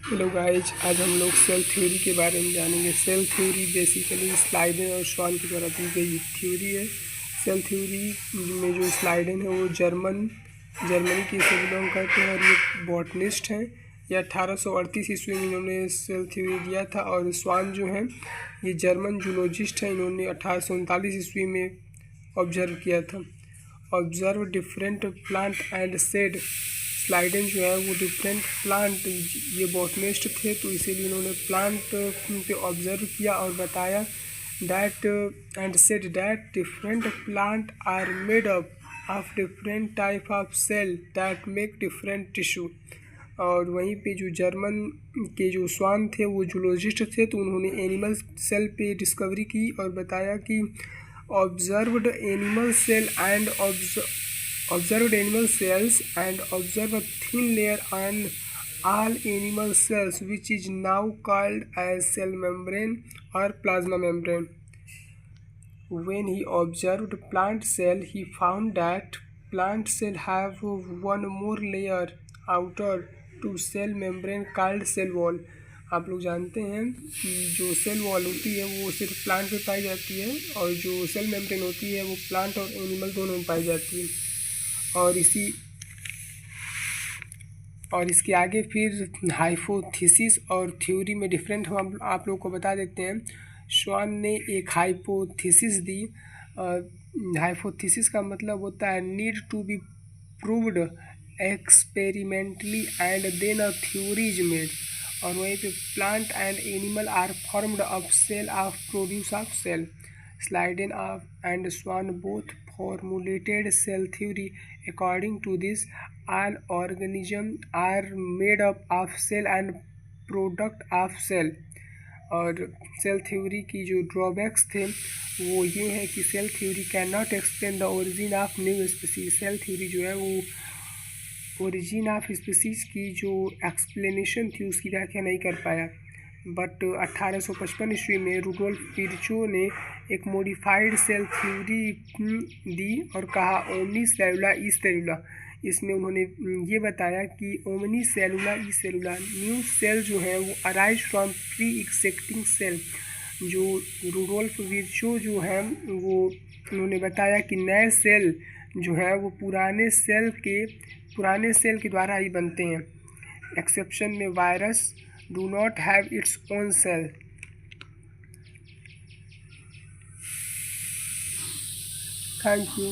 Hello guys, आज हम लोग सेल थ्योरी के बारे में जानेंगे। सेल थ्योरी बेसिकली स्लाइडेन और श्वान के द्वारा दी गई थ्योरी है। सेल थ्योरी में जो स्लाइडेन है वो जर्मनी की से बिलोंग करते हैं और ये बॉटनिस्ट हैं। ये 1838 ईस्वी में इन्होंने सेल थ्योरी दिया था। और श्वान जो हैं ये जर्मन जूलॉजिस्ट हैं, इन्होंने 1839 ईस्वी में ऑब्जर्व किया था। Observe different plant and said. Schleiden जो है वो डिफरेंट प्लांट, ये बॉटनिस्ट थे तो इसीलिए इन्होंने प्लांट पे ऑब्जर्व किया और बताया that and said that different plant are made up of different type of cell that make different tissue. और वहीं पे जो जर्मन के जो स्वान थे वो जूलॉजिस्ट थे तो उन्होंने एनिमल सेल पे डिस्कवरी की और बताया कि observed animal cells and observe a thin layer on all animal cells which is now called as cell membrane or plasma membrane. When he observed plant cell, he found that plant cell have one more layer outer to cell membrane called cell wall. आप लोग जानते हैं कि जो cell wall होती है वो सिर्फ प्लांट में पाई जाती है और जो सेल मेम्ब्रेन होती है वो प्लांट और एनिमल दोनों में पाई जाती है। और इसके आगे फिर हाइपोथेसिस और थ्योरी में डिफरेंट हम आप लोग को बता देते हैं। श्वान ने एक हाइपोथेसिस दी। हाइपोथेसिस का मतलब होता है need to be proved experimentally and then a theory is made. और वहीं पे plant and animal are formed of cell of produce of cell. Schleiden of and Schwann both formulated cell theory. According to this, all organisms are made up of cell and product of cell. और cell theory की जो drawbacks थे वो ये है कि cell theory can not explain the origin of new species. Cell theory जो है वो ओरिजिन ऑफ स्पीसीज की जो एक्सप्लेनेशन थी उसकी व्याख्या नहीं कर पाया। बट 1855 ईस्वी में रुडोल्फ विर्चो ने एक मॉडिफाइड सेल थ्योरी दी और कहा ओमनी सेलुला ई सेलुला। इसमें उन्होंने ये बताया कि omnis cellula e cellula new cell जो है वो arise from pre existing cell. जो रुडोल्फ विर्चो जो है वो उन्होंने बताया कि नए सेल जो है वो पुराने सेल के द्वारा ही बनते हैं। एक्सेप्शन में virus do not have its own cell. Thank you.